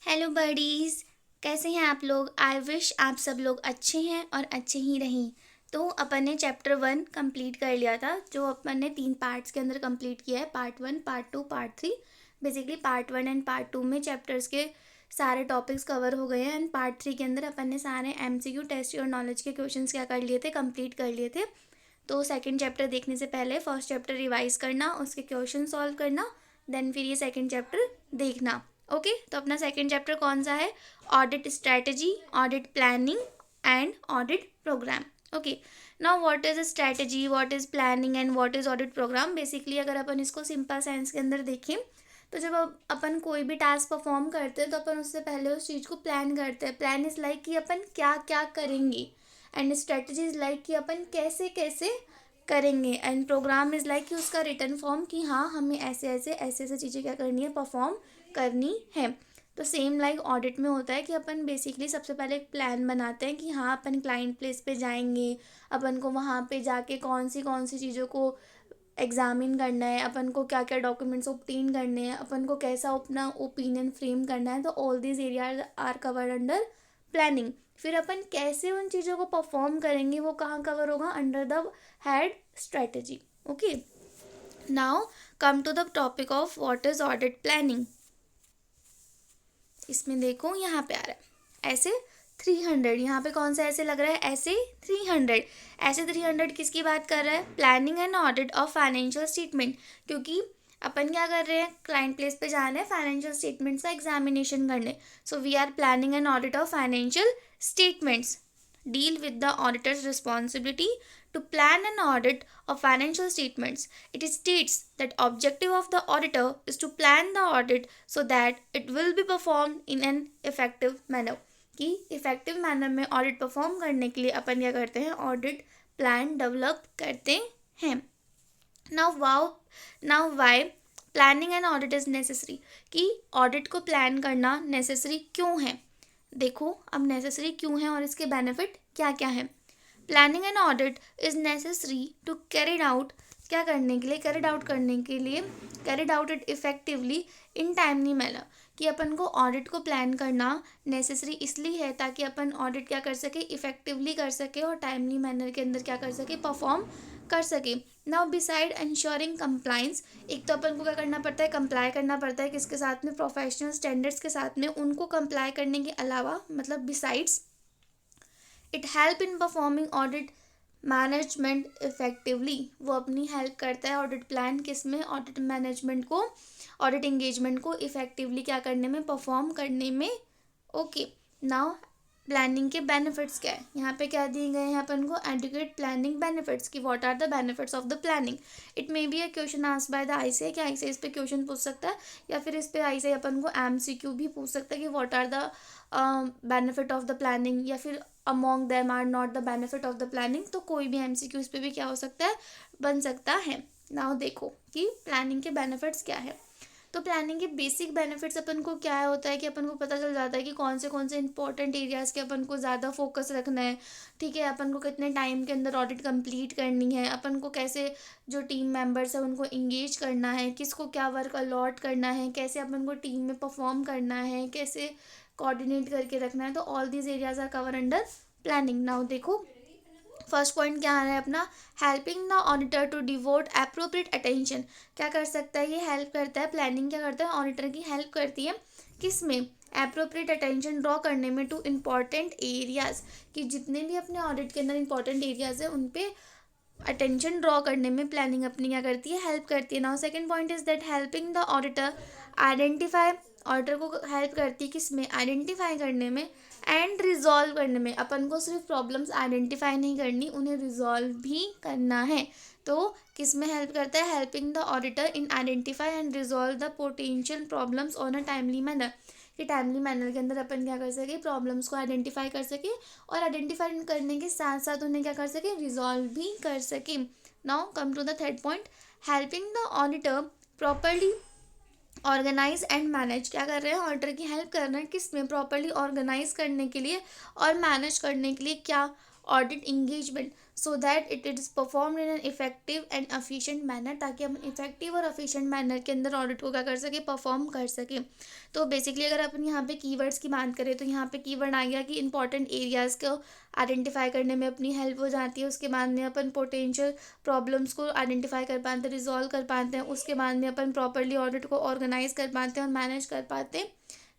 Hello buddies. कैसे हैं आप लोग? आई विश आप सब लोग अच्छे हैं और अच्छे ही रहें। तो अपन ने चैप्टर 1 कंप्लीट कर लिया था, जो अपन ने 3 पार्ट्स के अंदर कंप्लीट किया है। Part 1, part 2, part 3। Basically part 1 and part 2 में चैप्टर्स के सारे टॉपिक्स कवर हो गए हैं एंड पार्ट 3 के अंदर अपन ने सारे एमसीक्यू टेस्ट और नॉलेज के क्वेश्चंस क्या कर लिए थे, कंप्लीट कर लिए थे। तो सेकंड चैप्टर देखने से पहले फर्स्ट चैप्टर रिवाइज करना, उसके क्वेश्चन सॉल्व करना, देन फिर ये सेकंड चैप्टर देखना। ओके तो अपना सेकंड चैप्टर कौन सा है? Audit strategy, audit planning and audit programme. Okay now what is strategy, what is planning and what is audit programme. Basically अगर अपन इसको सिंपल साइंस के अंदर देखें तो जब अपन कोई भी टास्क परफॉर्म करते हैं तो अपन उससे पहले उस चीज़ को प्लान करते हैं। प्लान इज़ लाइक कि अपन क्या क्या करेंगे एंड स्ट्रेटजी इज़ लाइक कि अपन कैसे कैसे करेंगे एंड प्रोग्राम इज़ लाइक कि उसका रिटर्न फॉर्म कि हाँ हमें ऐसे ऐसे ऐसे ऐसे चीज़ें क्या करनी है, परफॉर्म करनी है। तो सेम लाइक ऑडिट में होता है कि अपन बेसिकली सबसे पहले एक प्लान बनाते हैं कि हाँ अपन क्लाइंट प्लेस पे जाएंगे, अपन को वहाँ पे जाके कौन सी चीज़ों को एग्जामिन करना है, अपन को क्या क्या डॉक्यूमेंट्स ऑब्टेन करने हैं, अपन को कैसा अपना ओपिनियन फ्रेम करना है। तो all these areas are covered under planning. फिर अपन कैसे उन चीज़ों को परफॉर्म करेंगे वो कहाँ कवर होगा? Under the head strategy. Okay now come to the topic of what is audit planning. इसमें देखो यहाँ पे आ रहा है ऐसे 300, यहाँ पे कौन सा ऐसे लग रहा है? ऐसे 300। ऐसे 300 किसकी बात कर रहा है? Planning and audit of financial statement. क्योंकि अपन क्या कर रहे हैं, क्लाइंट प्लेस पे जाना है फाइनेंशियल स्टेटमेंट्स का एग्जामिनेशन करने। So we are planning and audit of financial statements. Deal with the auditor's responsibility to plan an audit of financial statements. It states that objective of the auditor is to plan the audit so that it will be performed in an effective manner. कि effective manner में audit perform करने के लिए अपन क्या करते हैं? Audit plan develop करते हैं। Now why planning and audit is necessary. कि ऑडिट को प्लान करना नेसेसरी क्यों है? देखो अब नेसेसरी क्यों है और इसके बेनिफिट क्या क्या है। Planning and audit is necessary to carried out, क्या करने के लिए? कैरिड आउट करने के लिए, carried out it effectively in timely manner. कि अपन को ऑडिट को प्लान करना नेसेसरी इसलिए है ताकि अपन ऑडिट क्या कर सके? इफेक्टिवली कर सके और टाइमली मैनर के अंदर क्या कर सके? परफॉर्म कर सके। नाउ बिसाइड इंश्योरिंग कंप्लाइंस, एक तो अपन को क्या करना पड़ता है? कंप्लाई करना पड़ता है किसके साथ में? प्रोफेशनल स्टैंडर्ड्स के साथ में। उनको कंप्लाई करने के अलावा मतलब besides it help in performing audit management effectively. वो अपनी हेल्प करता है ऑडिट प्लान किस में? ऑडिट मैनेजमेंट को, ऑडिट एंगेजमेंट को इफेक्टिवली क्या करने में? परफॉर्म करने में। ओके नाउ प्लानिंग के बेनिफिट्स क्या है? यहाँ पे क्या दिए गए हैं अपन को? एडुकेट प्लानिंग बेनिफिट्स की what are the benefits of the planning. It may be a question asked by the ICA, क्या आईसीए इस पे क्वेश्चन पूछ सकता है, या फिर इस पे आईसीए अपन को एमसीक्यू भी पूछ सकता है कि what are the benefit of the planning, या फिर among them are not the benefit of the planning. तो कोई भी एमसीक्यू इस पे भी क्या हो सकता है? बन सकता है। नाउ देखो कि प्लानिंग के बेनिफिट्स क्या है। तो प्लानिंग के बेसिक बेनिफिट्स अपन को क्या होता है कि अपन को पता चल जाता है कि कौन से इंपॉर्टेंट एरियाज़ के अपन को ज़्यादा फोकस रखना है। ठीक है, अपन को कितने टाइम के अंदर ऑडिट कंप्लीट करनी है, अपन को कैसे जो टीम मेंबर्स है उनको इंगेज करना है, किसको क्या वर्क अलॉट करना है, कैसे अपन को टीम में परफॉर्म करना है, कैसे कोऑर्डिनेट करके रखना है। तो all these areas are cover under planning. Now देखो फर्स्ट पॉइंट क्या आ रहा है अपना? Helping the auditor to devote appropriate attention. क्या कर सकता है ये? हेल्प करता है, प्लानिंग क्या करता है? ऑडिटर की हेल्प करती है किस में? अप्रोप्रिएट अटेंशन ड्रॉ करने में टू इम्पॉर्टेंट एरियाज। कि जितने भी अपने ऑडिट के अंदर इंपॉर्टेंट एरियाज है उन पे अटेंशन ड्रॉ करने में प्लानिंग अपनी क्या करती है? हेल्प करती है। Now second point is that helping the auditor identify. Auditor को हेल्प करती है किस में? आइडेंटिफाई करने में एंड रिजॉल्व करने में। अपन को सिर्फ प्रॉब्लम्स आइडेंटिफाई नहीं करनी, उन्हें रिजॉल्व भी करना है। तो किस में हेल्प करता है? Helping the auditor in identify and resolve the potential problems on a timely manner. कि टाइमली मैनर के अंदर अपन क्या कर सके? प्रॉब्लम्स को आइडेंटिफाई कर सके और आइडेंटिफाई करने के साथ साथ उन्हें क्या कर सके? रिजॉल्व भी कर सके। Now come to the third point, helping the auditor properly organise and manage. क्या कर रहे हैं? ऑडिटर की हेल्प कर रहे हैं किस में? प्रॉपरली ऑर्गेनाइज करने के लिए और मैनेज करने के लिए। क्या? Audit engagement so that it is perform in an effective and efficient manner, ताकि हम इफेक्टिव और एफिशिएंट मैनर के अंदर ऑडिट को क्या कर सके, परफॉर्म कर सके। तो बेसिकली अगर अपन यहाँ पे कीवर्ड्स की बात करें तो यहाँ पे कीवर्ड आ गया कि इंपॉर्टेंट एरियाज़ को आइडेंटिफाई करने में अपनी हेल्प हो जाती है। उसके बाद में अपन पोटेंशियल प्रॉब्लम्स को आइडेंटिफाई कर पाते हैं, रिजॉल्व कर पाते हैं। उसके बाद में अपन प्रॉपरली ऑडिट को ऑर्गेनाइज कर पाते हैं और मैनेज कर पाते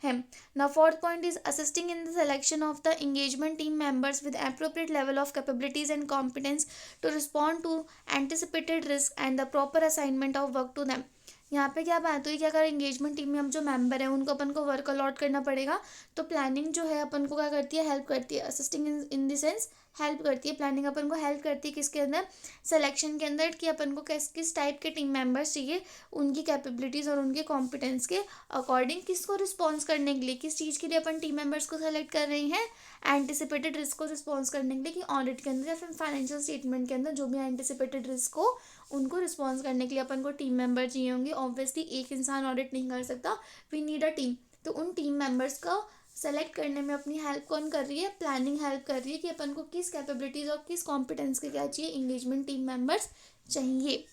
हैं। Now fourth point is assisting in the selection of the engagement team members with appropriate level of capabilities and competence to respond to anticipated risk and the proper assignment of work to them. यहाँ पे क्या बात हुई कि अगर engagement team में हम जो मेंबर हैं उनको अपन को वर्क अलॉट करना पड़ेगा, तो प्लानिंग जो है अपन को क्या करती है, हेल्प करती है। Assisting in the sense help करती है, प्लानिंग अपन को हेल्प करती है किसके अंदर, सिलेक्शन के अंदर, कि अपन को किस टाइप के टीम मेंबर्स चाहिए, उनकी कैपेबिलिटीज़ और उनके कॉम्पिटेंस के अकॉर्डिंग किसको रिस्पॉन्स करने के लिए, किस चीज़ के लिए अपन टीम मेंबर्स को सेलेक्ट कर रहे हैं, एंटिसिपेटेड रिस्क को रिस्पॉन्स करने के लिए, कि ऑडिट के अंदर या फिर फाइनेंशियल स्टेटमेंट के अंदर जो भी एंटिसिपेटेड रिस्क हो उनको रिस्पॉन्स करने के लिए अपन को टीम मेंबर चाहिए होंगे। ऑब्वियसली एक इंसान ऑडिट नहीं कर सकता, वी नीड अ टीम। तो उन टीम मेंबर्स का सेलेक्ट करने में अपनी हेल्प कौन कर रही है, प्लानिंग हेल्प कर रही है कि अपन को किस कैपेबिलिटीज़ और किस कॉम्पिटेंस के क्या चाहिए, एंगेजमेंट टीम मेंबर्स चाहिए।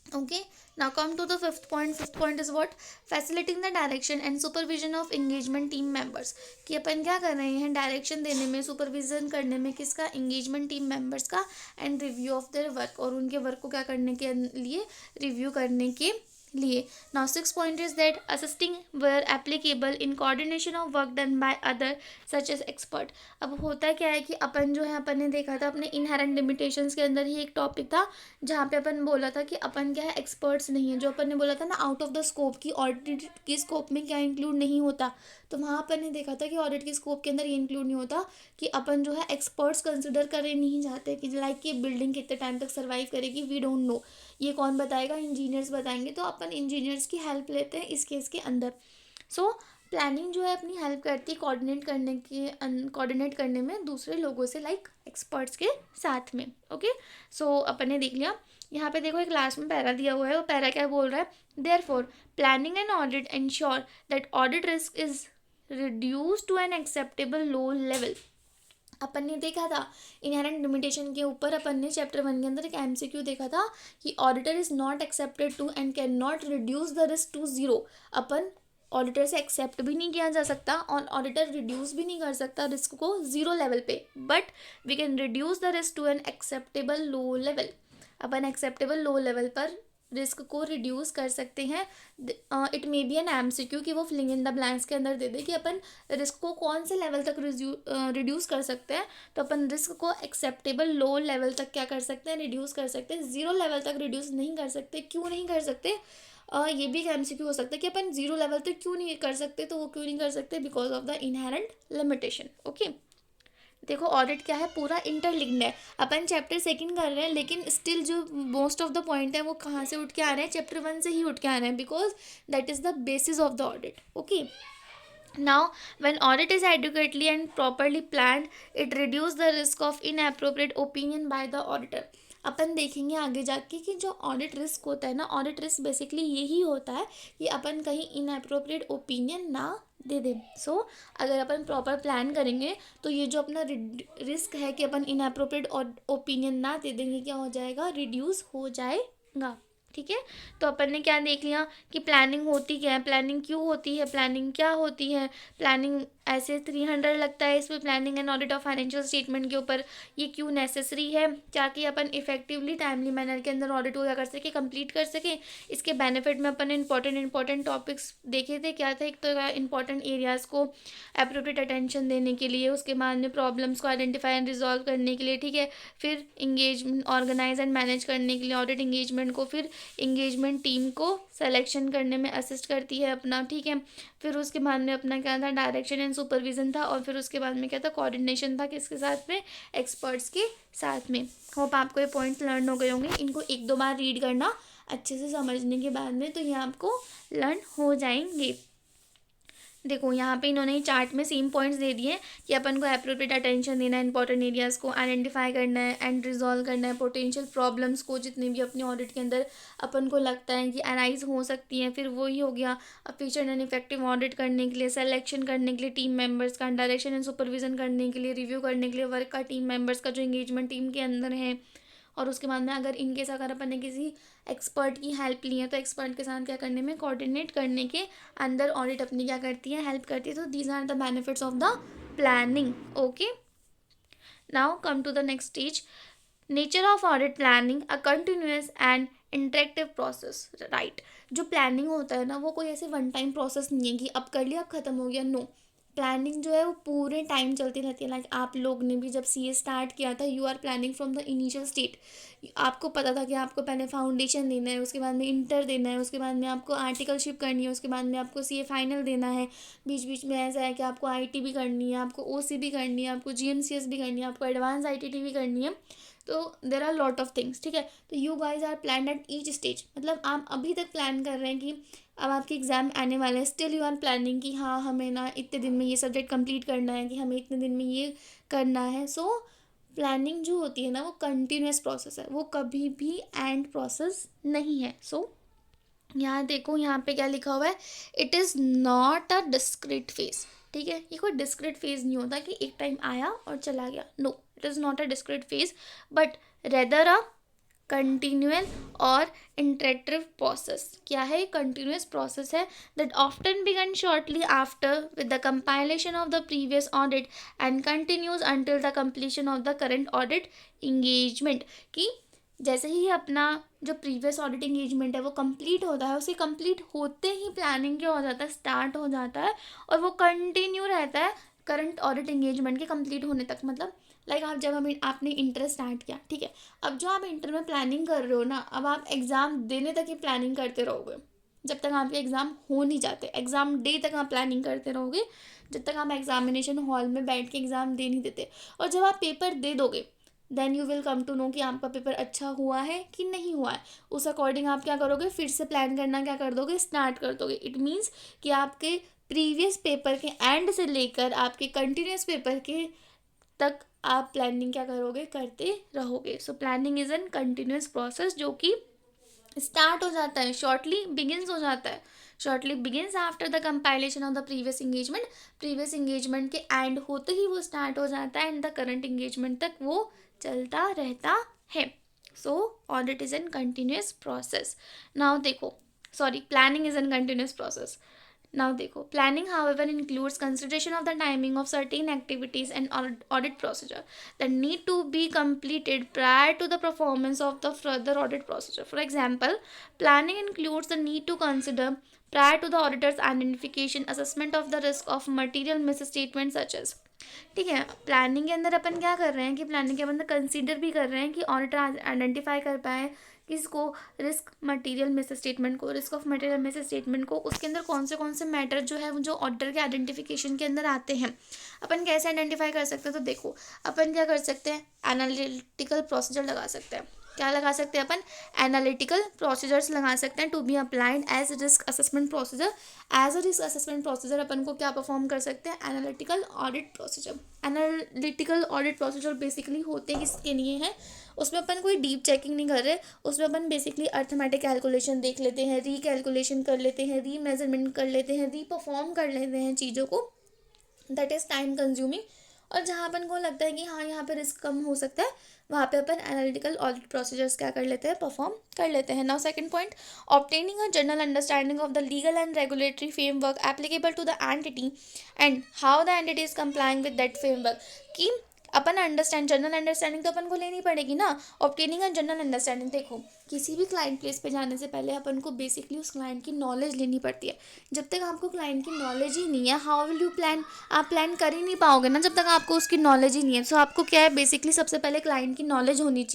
Okay, now come to the fifth point. Fifth point is what? Facilitating the direction and supervision of engagement team members. कि अपन क्या कर रहे हैं, डायरेक्शन देने में, सुपरविजन करने में किसका, एंगेजमेंट टीम मेंबर्स का, and review of their work, और उनके वर्क को क्या करने के लिए, रिव्यू करने के लिए। Now six point is that assisting where applicable in coordination of work done by other such as expert. अब होता क्या है कि अपन जो है, अपन ने देखा था अपने इनहेरेंट लिमिटेशंस के अंदर ही एक टॉपिक था जहाँ पे अपन बोला था कि अपन क्या है, एक्सपर्ट्स नहीं है। जो अपन ने बोला था ना, आउट ऑफ द स्कोप, की ऑडिट की स्कोप में क्या इंक्लूड नहीं होता, तो वहाँ अपन ने देखा था कि ऑडिट की स्कोप के अंदर ये इंक्लूड नहीं होता कि अपन जो है एक्सपर्ट्स कंसिडर करे नहीं जाते, कि लाइक कि बिल्डिंग कितने टाइम तक सर्वाइव करेगी, वी डोंट नो, ये कौन बताएगा, इंजीनियर्स बताएंगे। तो अपन इंजीनियर्स की हेल्प लेते हैं इस केस के अंदर। सो प्लानिंग जो है अपनी हेल्प करती है कोऑर्डिनेट करने में दूसरे लोगों से, लाइक एक्सपर्ट्स के साथ में। ओके, सो अपन ने देख लिया। यहाँ पे देखो एक लास्ट में पैरा दिया हुआ है, वो पैरा क्या बोल रहा है, therefore planning and audit ensure that audit risk is reduce to an acceptable low level. अपन ने देखा था इनहेरेंट लिमिटेशन के ऊपर, अपन ने चैप्टर 1 के अंदर एक एमसीक्यू देखा था कि auditor is not accepted to and can not reduce the risk to zero. अपन ऑडिटर से एक्सेप्ट भी नहीं किया जा सकता और ऑडिटर रिड्यूस भी नहीं कर सकता रिस्क को जीरो लेवल पे, but we can reduce the risk to an acceptable low level. अपन एक्सेप्टेबल लो लेवल पर रिस्क को रिड्यूस कर सकते हैं। It may be an MCQ कि वो फिलिंग इन द ब्लैंक्स के अंदर दे दे कि अपन रिस्क को कौन से लेवल तक रिड्यूस कर सकते हैं। तो अपन रिस्क को एक्सेप्टेबल लो लेवल तक क्या कर सकते हैं, रिड्यूस कर सकते हैं। जीरो लेवल तक रिड्यूस नहीं कर सकते। क्यों नहीं कर सकते, ये भी एक एमसीक्यू हो सकता है कि अपन जीरो लेवल तक क्यों नहीं कर सकते, तो वो क्यों नहीं कर सकते, because of the inherent limitation. Okay, देखो ऑडिट क्या है, पूरा इंटरलिंक्ड है। अपन चैप्टर 2 कर रहे हैं, लेकिन स्टिल जो मोस्ट ऑफ द पॉइंट है वो कहाँ से उठ के आ रहे हैं, चैप्टर 1 से ही उठ के आ रहे हैं, because that is the basis of the audit. Okay, now when audit is adequately and properly planned it reduce the risk of inappropriate opinion by the auditor. अपन देखेंगे आगे जाके कि जो ऑडिट रिस्क होता है ना, ऑडिट रिस्क बेसिकली यही होता है कि अपन कहीं इनएप्रोप्रिएट ओपिनियन ना दे दें। सो अगर अपन प्रॉपर प्लान करेंगे तो ये जो अपना रिस्क है कि अपन इनएप्रोप्रिएट ओपिनियन ना दे देंगे, क्या हो जाएगा, रिड्यूस हो जाएगा। ठीक है, तो अपन ने क्या देख लिया कि प्लानिंग होती क्या है, प्लानिंग क्यों होती है, प्लानिंग क्या होती है। प्लानिंग ऐसे 300 लगता है इसमें, planning and audit of financial statement के ऊपर। ये क्यों नेसेसरी है, क्या कि अपन इफेक्टिवली टाइमली मैनर के अंदर ऑडिट को क्या कर सके, कंप्लीट कर सके। इसके बेनिफिट में अपन इंपॉर्टेंट टॉपिक्स देखे थे। क्या थे, एक तो इंपॉर्टेंट एरियाज़ को अप्रोप्रिएट अटेंशन देने के लिए, उसके बाद में प्रॉब्लम्स को आइडेंटिफाई एंड रिजॉल्व करने के लिए, ठीक है, फिर इंगेजमेंट ऑर्गेनाइज एंड मैनेज करने के लिए ऑडिट इंगेजमेंट को, फिर इंगेजमेंट टीम को सिलेक्शन करने में असिस्ट करती है अपना, ठीक है। फिर उसके बाद में अपना क्या था, डायरेक्शन एंड सुपरविजन था, और फिर उसके बाद में क्या था, कोऑर्डिनेशन था, किसके साथ में, एक्सपर्ट्स के साथ में। होप आपको ये पॉइंट्स लर्न हो गए होंगे। इनको 1-2 बार रीड करना अच्छे से समझने के बाद में, तो ये आपको लर्न हो जाएंगे। देखो यहाँ पे इन्होंने चार्ट में सेम पॉइंट्स दे दिए हैं कि अपन को अप्रोप्रिएट अटेंशन देना है, इंपॉर्टेंट एरियाज़ को आइडेंटिफाई करना है एंड रिजॉल्व करना है, पोटेंशियल प्रॉब्लम्स को जितने भी अपने ऑडिट के अंदर अपन को लगता है कि अराइज हो सकती हैं। फिर वही हो गया एफिशिएंट एंड इफेक्टिव ऑडिट करने के लिए, सिलेक्शन करने के लिए टीम मेंबर्स का, डायरेक्शन एंड सुपरविजन करने के लिए, रिव्यू करने के लिए वर्क का टीम मेंबर्स का जो एंगेजमेंट टीम के अंदर है। और उसके बाद में अगर इनकेस अगर अपन ने किसी एक्सपर्ट की हेल्प ली है तो एक्सपर्ट के साथ क्या करने में, कोऑर्डिनेट करने के अंदर ऑडिट अपनी क्या करती है, हेल्प करती है। तो these are the benefits of the planning. Okay, now come to the next stage, nature of audit planning a continuous and interactive process. Right, जो प्लानिंग होता है ना वो कोई ऐसे वन टाइम प्रोसेस नहीं है कि अब कर लिया अब खत्म हो गया। नो, प्लानिंग जो है वो पूरे टाइम चलती रहती है। लाइक आप लोग ने भी जब सीए स्टार्ट किया था, you are planning from the initial state. आपको पता था कि आपको पहले फाउंडेशन देना है, उसके बाद में इंटर देना है, उसके बाद में आपको आर्टिकलशिप करनी है, उसके बाद में आपको सीए फाइनल देना है। बीच बीच में ऐसा है कि आपको आईटी भी करनी है, आपको ओसी भी करनी है, आपको जीएमसीएस भी करनी है, आपको एडवांस आईटीटी भी करनी है। तो there are lot of things, ठीक है। तो you guys are plan at each stage, मतलब आप अभी तक प्लान कर रहे हैं कि अब आपके एग्ज़ाम आने वाले हैं, स्टिल यू आर प्लानिंग कि हाँ हमें ना इतने दिन में ये सब्जेक्ट कंप्लीट करना है, कि हमें इतने दिन में ये करना है। सो प्लानिंग जो होती है ना वो कंटिन्यूस प्रोसेस है, वो कभी भी एंड प्रोसेस नहीं है। सो यहाँ देखो, यहाँ पे क्या लिखा हुआ है, it is not a discrete phase. ठीक है, ये कोई डिस्क्रीट फेज नहीं होता कि एक टाइम आया और चला गया। No, it is not a discrete phase but rather a continual और इंटरेक्टिव प्रोसेस। क्या है, कंटिन्यूस प्रोसेस है that often began shortly after with the compilation of the previous audit and continues until the completion of the current audit engagement. कि जैसे ही अपना जो previous audit engagement है वो कंप्लीट होता है, उसे कंप्लीट होते ही प्लानिंग क्या हो जाता है, स्टार्ट हो जाता है और वो कंटिन्यू रहता है करंट ऑडिट इंगेजमेंट के कंप्लीट होने तक। मतलब लाइक आप जब हमें आपने इंटर स्टार्ट किया, ठीक है, अब जो आप इंटर में प्लानिंग कर रहे हो ना, अब आप एग्ज़ाम देने तक ही प्लानिंग करते रहोगे जब तक आपके एग्ज़ाम हो नहीं जाते। एग्ज़ाम डे तक आप प्लानिंग करते रहोगे जब तक आप एग्जामिनेशन हॉल में बैठ के एग्ज़ाम दे नहीं देते। और जब आप पेपर दे दोगे then you will come to know कि आपका पेपर अच्छा हुआ है कि नहीं हुआ है। उस अकॉर्डिंग आप क्या करोगे, फिर से प्लान करना क्या कर दोगे, स्टार्ट कर दोगे। इट मीन्स कि आपके प्रीवियस पेपर के एंड से लेकर आपके कंटिन्यूस पेपर के तक आप प्लानिंग क्या करोगे, करते रहोगे। So planning is an continuous process जो कि स्टार्ट हो जाता है, शॉर्टली बिगिंस हो जाता है, shortly begins after the compilation of the previous engagement. Previous engagement के एंड होते ही वो स्टार्ट हो जाता है एंड द करंट इंगेजमेंट तक वो चलता रहता है। So audit is an continuous process. Now देखो, sorry, planning is an continuous process. Now देखो, planning however includes consideration of the timing of certain activities and audit procedure that need to be completed prior to the performance of the further audit procedure. For example, planning includes the need to consider prior to the auditor's identification assessment of the risk of material misstatement such as, ठीक है, planning के अंदर अपन क्या कर रहे हैं कि planning के अंदर कंसीडर भी कर रहे हैं कि ऑडिटर आइडेंटिफाई कर पाए किसको, रिस्क मटेरियल मिस स्टेटमेंट को, risk of material miss statement को। उसके अंदर कौन से मैटर जो है वो जो ऑडिटर के आइडेंटिफिकेशन के अंदर आते हैं, अपन कैसे आइडेंटिफाई कर सकते हैं। तो देखो, अपन क्या कर सकते हैं, एनालिटिकल प्रोसीजर लगा सकते हैं। क्या लगा सकते हैं अपन, एनालिटिकल प्रोसीजर्स लगा सकते हैं to be applied as risk assessment procedure. As a risk assessment procedure अपन को क्या परफॉर्म कर सकते हैं, analytical audit procedure. Analytical audit procedure basically होते किसके लिए हैं, उसमें अपन कोई डीप चेकिंग नहीं कर रहे, उसमें अपन बेसिकली अर्थमेटिक कैलकुलेशन देख लेते हैं, रीकैलकुलेशन कर लेते हैं, री मेजरमेंट कर लेते हैं, री परफॉर्म कर लेते हैं चीज़ों को, दैट इज़ टाइम कंज्यूमिंग। और जहाँ अपन को लगता है कि हाँ यहाँ पे रिस्क कम हो सकता है, वहाँ पे अपन एनालिटिकल ऑडिट प्रोसीजर्स क्या कर लेते हैं, परफॉर्म कर लेते हैं। Now second point, obtaining a general understanding of the legal and regulatory framework applicable to the entity and how the entity is complying with that framework. कि अपन जनरल अंडरस्टैंडिंग तो अपन को लेनी पड़ेगी ना। ऑब्टेनिंग अ जनरल अंडरस्टैंडिंग, देखो किसी भी क्लाइंट प्लेस पे जाने से पहले अपन को बेसिकली उस क्लाइंट की नॉलेज लेनी पड़ती है। जब तक आपको क्लाइंट की नॉलेज ही नहीं है, हाउ विल यू प्लान, आप प्लान कर ही नहीं पाओगे ना जब तक आपको उसकी नॉलेज ही नहीं है। सो आपको क्या है, बेसिकली सबसे पहले क्लाइंट की नॉलेज होनी चाहिए।